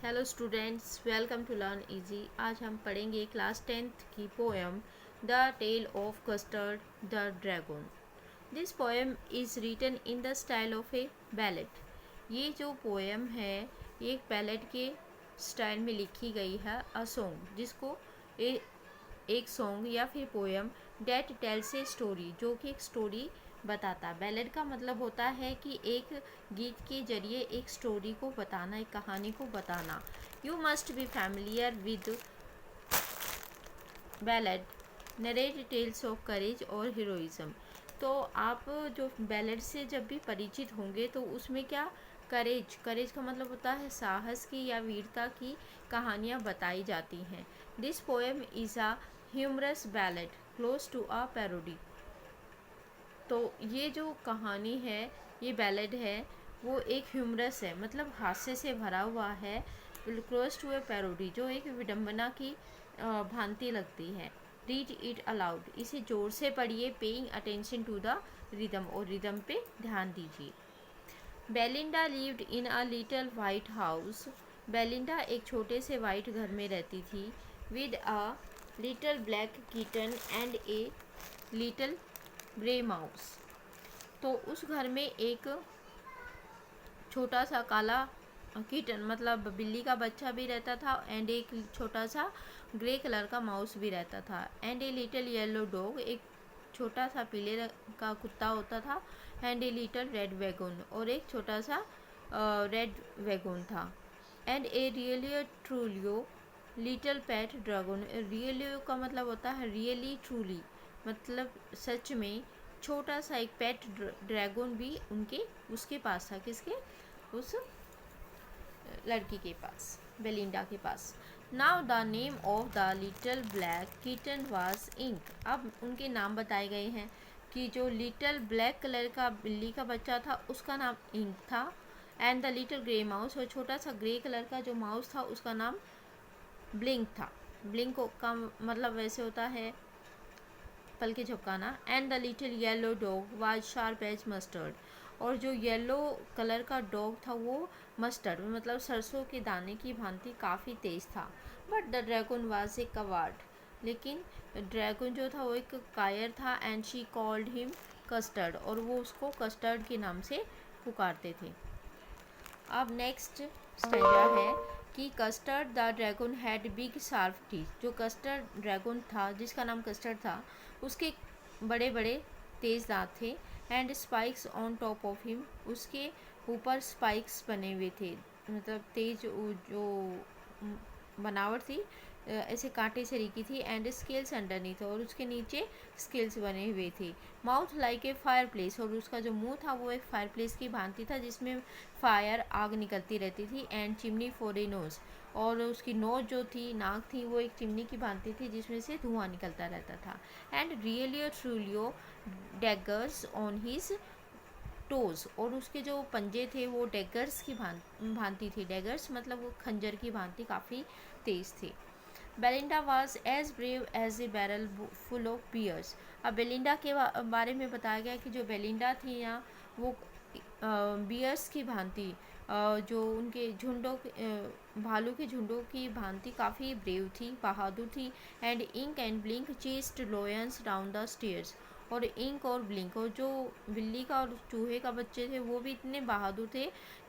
Hello students, welcome to learn easy. आज हम पढ़ेंगे क्लास 10th की poem the tale of Custard the dragon. This poem is written in the style of a ballad. ये जो poem है ये एक बैलेट के स्टाइल में लिखी गई है। अ सॉन्ग जिसको एक सॉन्ग या फिर poem that tells a story, जो कि एक स्टोरी बताता। बैलेड का मतलब होता है कि एक गीत के जरिए एक स्टोरी को बताना, एक कहानी को बताना। You must be familiar with ballad narrate tales of courage और हीरोइज्म। तो आप जो बैलेड से जब भी परिचित होंगे तो उसमें क्या करेज का मतलब होता है साहस की या वीरता की कहानियाँ बताई जाती हैं। This poem is a humorous ballad close to a parody. तो ये जो कहानी है, ये बैलेड है, वो एक ह्यूमरस है, मतलब हास्य से भरा हुआ है। क्लोज टू ए पैरोडी, जो एक विडम्बना की भांति लगती है। रीड इट अलाउड, इसे जोर से पढ़िए। Paying attention to the rhythm, और रिदम पे ध्यान दीजिए। Belinda lived in a little white house. Belinda एक छोटे से वाइट घर में रहती थी। With a little black kitten and a little grey mouse. तो उस घर में एक छोटा सा काला किटन मतलब बिल्ली का बच्चा भी रहता था, एंड एक छोटा सा ग्रे कलर का माउस भी रहता था। And a little yellow dog, एक छोटा सा पीले रंग का कुत्ता होता था। And a little red wagon, और एक छोटा सा रेड वैगन था। And a really ट्रूलियो little pet dragon. रियलियो का मतलब होता है रियली ट्रूली, मतलब सच में। छोटा सा एक पेट ड्रैगन भी उसके पास था। किसके? उस लड़की के पास, बेलिंडा के पास। Now the name of the little black kitten was Ink. अब उनके नाम बताए गए हैं कि जो लिटिल ब्लैक कलर का बिल्ली का बच्चा था उसका नाम इंक था। And the little grey mouse, और छोटा सा ग्रे कलर का जो माउस था उसका नाम ब्लिंक था। ब्लिंक का मतलब वैसे होता है पल के झपकाना। And the little yellow dog was sharp as mustard, और जो येलो कलर का डॉग था वो मस्टर्ड मतलब सरसों के दाने की भांति काफ़ी तेज था। But the dragon was a coward, लेकिन ड्रैगन जो था वो एक कायर था। And she called him custard, और वो उसको कस्टर्ड के नाम से पुकारते थे। अब नेक्स्ट स्टेंजा है कि custard the dragon had big sharp teeth. जो कस्टर्ड ड्रैगन था, जिसका नाम कस्टर्ड था, उसके बड़े बड़े तेज दांत थे। And spikes on top of him, उसके ऊपर स्पाइक्स बने हुए थे, मतलब तेज जो बनावट थी ऐसे कांटे से रिकी थी। एंड स्केल्स अंडरनीथ, और उसके नीचे स्केल्स बने हुए थे। Mouth like a fire place, और उसका जो मुंह था वो एक फायर प्लेस की भांति था जिसमें फायर आग निकलती रहती थी। And chimney for a nose, और उसकी नोज जो थी, नाक थी, वो एक चिमनी की भांति थी जिसमें से धुआं निकलता रहता था। And रियलियो ट्रूलियो daggers on his toes, और उसके जो पंजे थे वो डैगर्स की भांति थी। डैगर्स मतलब वो खंजर की भांति काफ़ी तेज थे। Belinda was as brave as a barrel full of bears. अब बेलिंडा के बारे में बताया गया कि जो बेलिंडा थी यहाँ वो बियर्स की भांति जो उनके झुंडों भालू के झुंडों की भांति काफ़ी ब्रेव थी, बहादुर थी। And Ink and Blink chased lions down the stairs, और इंक और ब्लिंक, और जो बिल्ली का और चूहे का बच्चे थे वो भी इतने बहादुर थे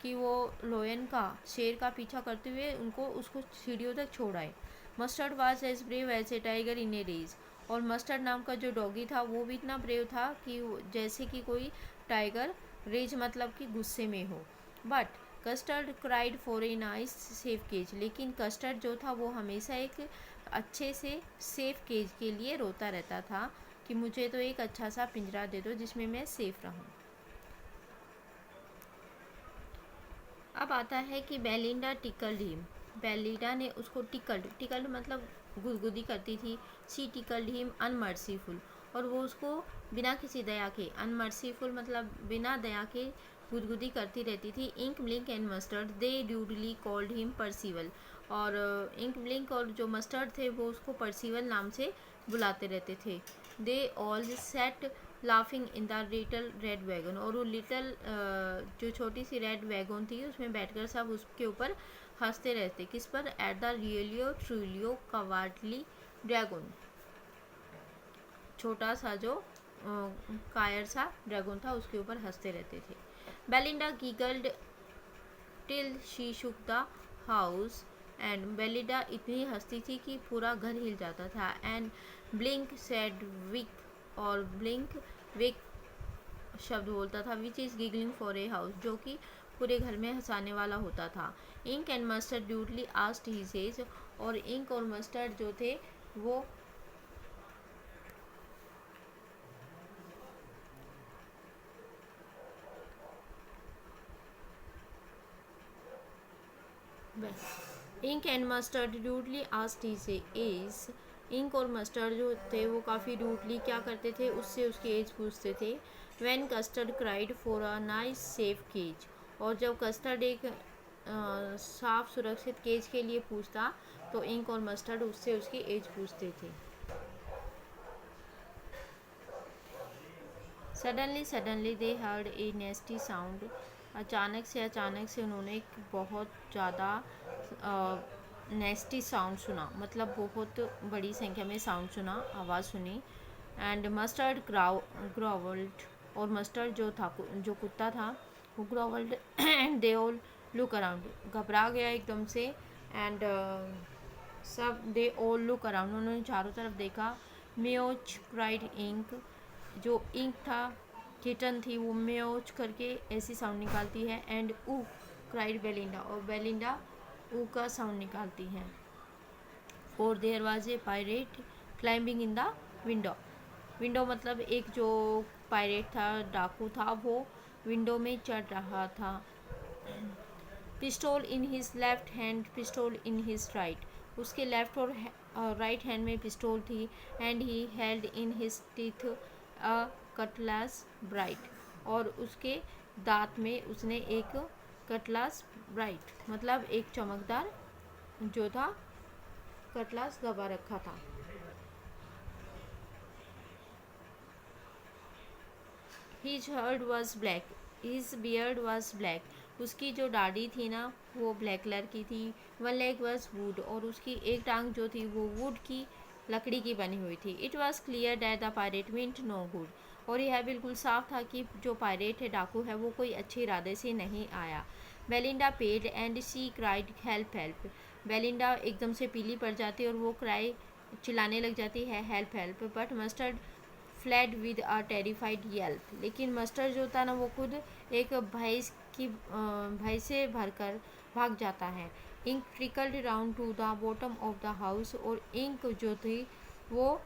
कि वो लोयन का, शेर का पीछा करते हुए उसको सीढ़ियों तक छोड़ आए। Mustard was as brave as a tiger in a rage, और मस्टर्ड नाम का जो डॉगी था वो भी इतना ब्रेव था कि जैसे कि कोई टाइगर रेज मतलब कि गुस्से में हो। But Custard cried for a nice safe cage, लेकिन कस्टर्ड जो था वो हमेशा एक अच्छे से सेफ केज के लिए रोता रहता था कि मुझे तो एक अच्छा सा पिंजरा दे दो जिसमें मैं सेफ रहूं। अब आता है कि बेलिंडा टिकल्ड हिम। बेलिंडा ने उसको टिकल्ड मतलब गुदगुदी करती थी। शी टिकल्ड हिम अनमर्सीफुल, और वो उसको बिना किसी दया के, अनमर्सीफुल मतलब बिना दया के गुदगुदी करती रहती थी। Ink Blink and Mustard they rudely called him Percival, और इंक ब्लिंक और जो मस्टर्ड थे वो उसको परसीवल नाम से बुलाते रहते थे। They all set laughing in the little red wagon, और वो लिटिल जो छोटी सी रेड वैगन थी उसमें बैठकर सब उसके ऊपर हंसते रहते। किस पर? At the realio trulio cowardly dragon, छोटा सा जो कायर सा ड्रैगन था उसके ऊपर हंसते रहते थे। Belinda giggled till she shook the house and Belinda इतनी हंसती थी कि पूरा घर हिल जाता था। एंड ब्लिंक सेड विक, और ब्लिंक विक शब्द बोलता था, which is giggling for a house, जो कि पूरे घर में हंसाने वाला होता था। Ink and Mustard rudely asked his age, और इंक और मस्टर्ड जो थे वो Ink and Mustard rudely asked his age, Ink और मस्टर्ड जो थे वो काफ़ी ड्यूटली क्या करते थे, उससे उसकी एज पूछते थे। When Custard cried for a nice safe cage, और जब कस्टर्ड एक साफ सुरक्षित केज के लिए पूछता तो इंक और मस्टर्ड उससे उसकी एज पूछते थे। Suddenly they heard a नेस्टी sound, अचानक से उन्होंने एक बहुत ज़्यादा नेस्टी साउंड सुना, मतलब बहुत बड़ी संख्या में साउंड सुना, आवाज़ सुनी। एंड मस्टर्ड ग्रोवल्ड, और मस्टर्ड जो था, जो कुत्ता था वो growled. And they all look around, घबरा गया एकदम से। एंड सब दे ऑल लुक अराउंड, उन्होंने चारों तरफ देखा। म्योच क्राइड इंक, जो इंक था, किटन थी, वो म्योच करके ऐसी साउंड निकालती है। एंड ऊ क्राइड बेलिंडा, और बेलिंडा ऊ का साउंड निकालती है। For their was a pirate climbing in the window, window मतलब एक जो पायरेट था, डाकू था, वो विंडो में चढ़ रहा था। Pistol in his left hand, pistol in his right, उसके लेफ्ट और राइट हैंड में पिस्टोल थी। And he held in his teeth a Cutlass bright, और उसके दांत में उसने एक कटलास ब्राइट मतलब एक चमकदार जो था कटलास दबा रखा था। His heard was black, his beard was black, उसकी जो दाढ़ी थी ना वो ब्लैक कलर की थी। वन लेग वॉज वुड, और उसकी एक टांग जो थी वो वुड की लकड़ी की बनी हुई थी। It was clear that the pirate meant no good, और यह बिल्कुल साफ था कि जो पायरेट है, डाकू है, वो कोई अच्छे इरादे से नहीं आया। Belinda paid and she cried help help, Belinda एकदम से पीली पड़ जाती और वो क्राई चिल्लाने लग जाती है help help. But mustard fled with a terrified Yelp, लेकिन मस्टर्ड जो था ना वो खुद एक भय से भरकर भाग जाता है। Ink trickled round to the bottom of the house, और इंक जो थी वो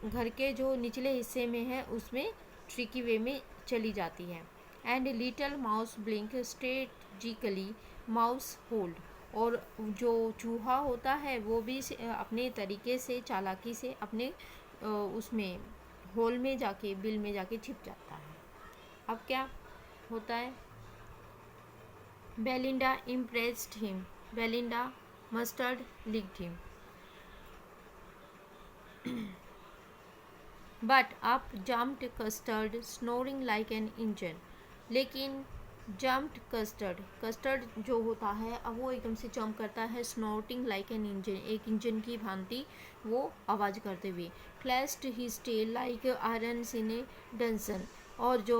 घर के जो निचले हिस्से में है उसमें ट्रिकी वे में चली जाती है। And little mouse blink strategically mouse hold, और जो चूहा होता है वो भी अपने तरीके से चालाकी से अपने उसमें होल में जाके, बिल में जाके छिप जाता है। अब क्या होता है? Belinda impressed him, Belinda mustard licked him, but up jumped custard snoring like an engine, लेकिन जम्प्ड कस्टर्ड, कस्टर्ड जो होता है अब वो एकदम से जंप करता है, स्नोटिंग लाइक एन इंजन, एक इंजन की भांति वो आवाज़ करते हुए। Clashed his tail like iron in a dungeon, और जो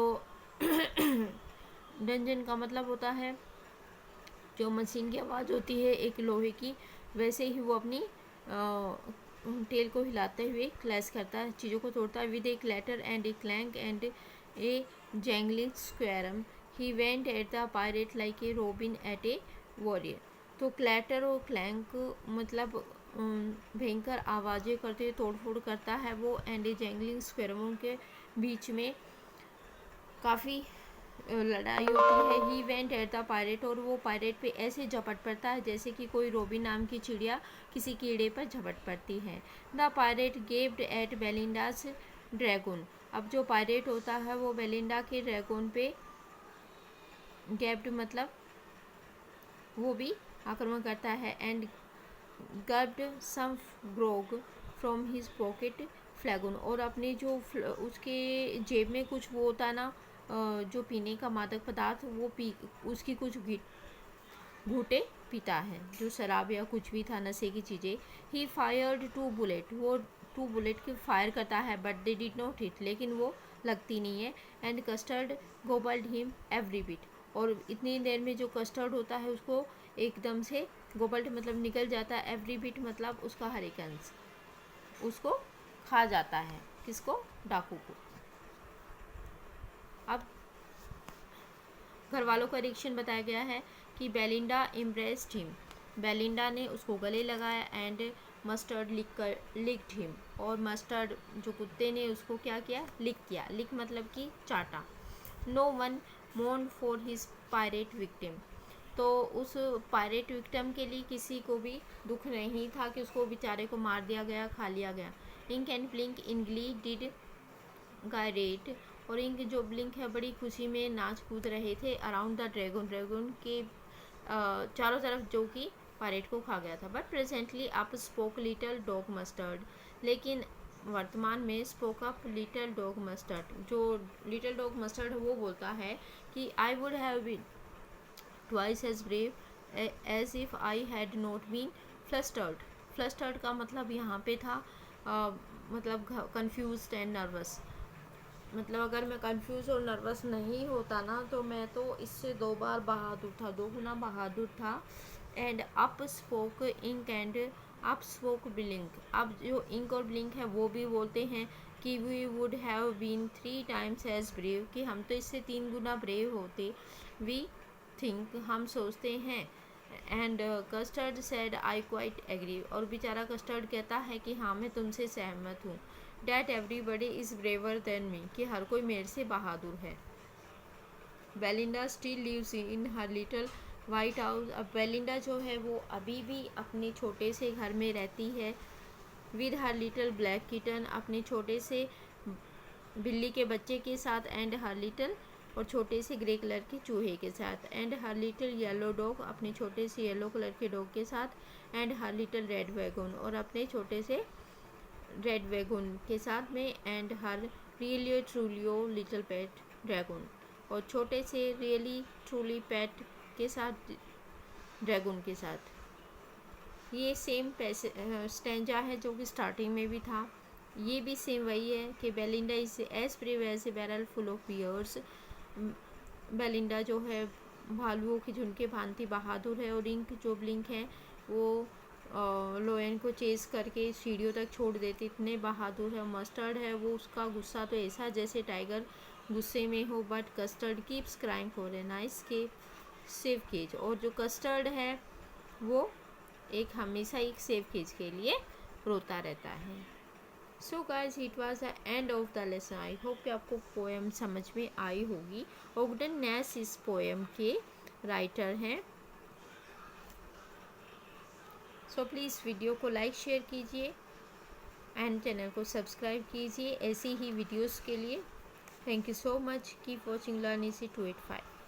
डंजन का मतलब होता है जो मशीन की आवाज़ होती है एक लोहे की, वैसे ही वो अपनी टेल को हिलाते हुए क्लैश करता है, चीज़ों को तोड़ता है। With a clatter and a clank and a jangling squirm he went at the pirate like a robin at a warrior, तो क्लैटर और क्लैंक मतलब भयंकर आवाज़ें करते हुए तोड़फोड़ करता है वो। एंड ए जैंगलिंग स्क्वेरम के बीच में काफ़ी लड़ाई होती है। ही वेंट एट द पायरेट, और वो पायरेट पे ऐसे झपट पड़ता है जैसे कि कोई रोबिन नाम की चिड़िया किसी कीड़े पर झपट पड़ती है। द पायरेट गेव्ड एट बेलिंडास ड्रैगन, अब जो पायरेट होता है वो बेलिंडा के ड्रैगन पे गेव्ड मतलब वो भी आक्रमण करता है। And gulped some grog from his pocket flagon, और अपने जो उसके जेब में कुछ वो होता ना जो पीने का मादक पदार्थ वो पी उसकी कुछ घूंटे पीता है, जो शराब या कुछ भी था, नशे की चीज़ें। ही फायर्ड 2 बुलेट, वो 2 बुलेट की फायर करता है, but they did not hit, लेकिन वो लगती नहीं है। And Custard gobbled him every bit, और इतनी देर में जो कस्टर्ड होता है उसको एकदम से गोबल्ड मतलब निकल जाता है, एवरी बिट मतलब उसका हर एक अंश उसको खा जाता है। किसको? डाकू को। अब घर वालों का रिएक्शन बताया गया है कि बेलिंडा इम्प्रेस्ड हिम, बेलिंडा ने उसको गले लगाया, एंड मस्टर्ड लिक्ड हिम, और मस्टर्ड जो कुत्ते ने उसको क्या किया? लिक किया। लिक मतलब कि चाटा। No one mourn for his pirate victim, तो उस पायरेट विक्टिम के लिए किसी को भी दुख नहीं था कि उसको बेचारे को मार दिया गया, खा लिया गया। Ink and Blink in glee did gyrate, और इंक जो ब्लिंक है बड़ी खुशी में नाच कूद रहे थे अराउंड द ड्रैगन, ड्रैगन के चारों तरफ, जो कि पायरेट को खा गया था। But presently up spoke little dog Mustard, लेकिन वर्तमान में spoke up little dog Mustard, जो लिटिल डॉग मस्टर्ड है वो बोलता है कि I would have been twice as brave as if I had not been flustered. Flustered का मतलब यहाँ पे था मतलब कंफ्यूज्ड एंड नर्वस, मतलब अगर मैं कंफ्यूज और नर्वस नहीं होता ना तो मैं तो इससे 2 बार बहादुर था, 2 गुना बहादुर था। And up spoke Ink and up spoke Blink, अब जो इंक और ब्लिंक है वो भी बोलते हैं कि we would have been 3 times as brave, कि हम तो इससे 3 गुना ब्रेव होते। वी थिंक, हम सोचते हैं। And Custard said I quite agree, और बेचारा कस्टर्ड कहता है कि हाँ मैं तुमसे सहमत हूँ। That everybody is braver than me, कि हर कोई मेरे से बहादुर है। Belinda still lives in her little white house, अब बेलिंडा जो है वो अभी भी अपने छोटे से घर में रहती है। With her little black kitten, अपने छोटे से बिल्ली के बच्चे के साथ। एंड हर लिटिल, और छोटे से ग्रे कलर के चूहे के साथ। And her little yellow dog, अपने छोटे से येलो कलर के डॉग के साथ। And her little red wagon, और अपने छोटे से रेड वैगन के साथ में। And her really ट्रूलियो little pet dragon, और छोटे से रियली ट्रूली पेट के साथ, ड्रैगन के साथ। ये सेम स्टेंजा है जो कि स्टार्टिंग में भी था, ये भी सेम वही है कि Belinda is as brave as a barrel full of bears. Belinda जो है भालुओं की झुंड के भांति बहादुर है, और इंक जो ब्लिंक है वो लोयन को चेस करके सीढ़ियों तक छोड़ देते, इतने बहादुर है। मस्टर्ड है वो, उसका गुस्सा तो ऐसा जैसे टाइगर गुस्से में हो। But Custard keeps crying for a nice safe cage, और जो कस्टर्ड है वो एक हमेशा एक सेफ केज के लिए रोता रहता है। So guys, it was the end of the lesson. I hope कि आपको पोएम समझ में आई होगी। ओगडेन नैश इस पोएम के राइटर हैं। सो प्लीज़ वीडियो को लाइक शेयर कीजिए एंड चैनल को सब्सक्राइब कीजिए ऐसी ही वीडियोस के लिए। Thank you so much. Keep watching learn easy 285।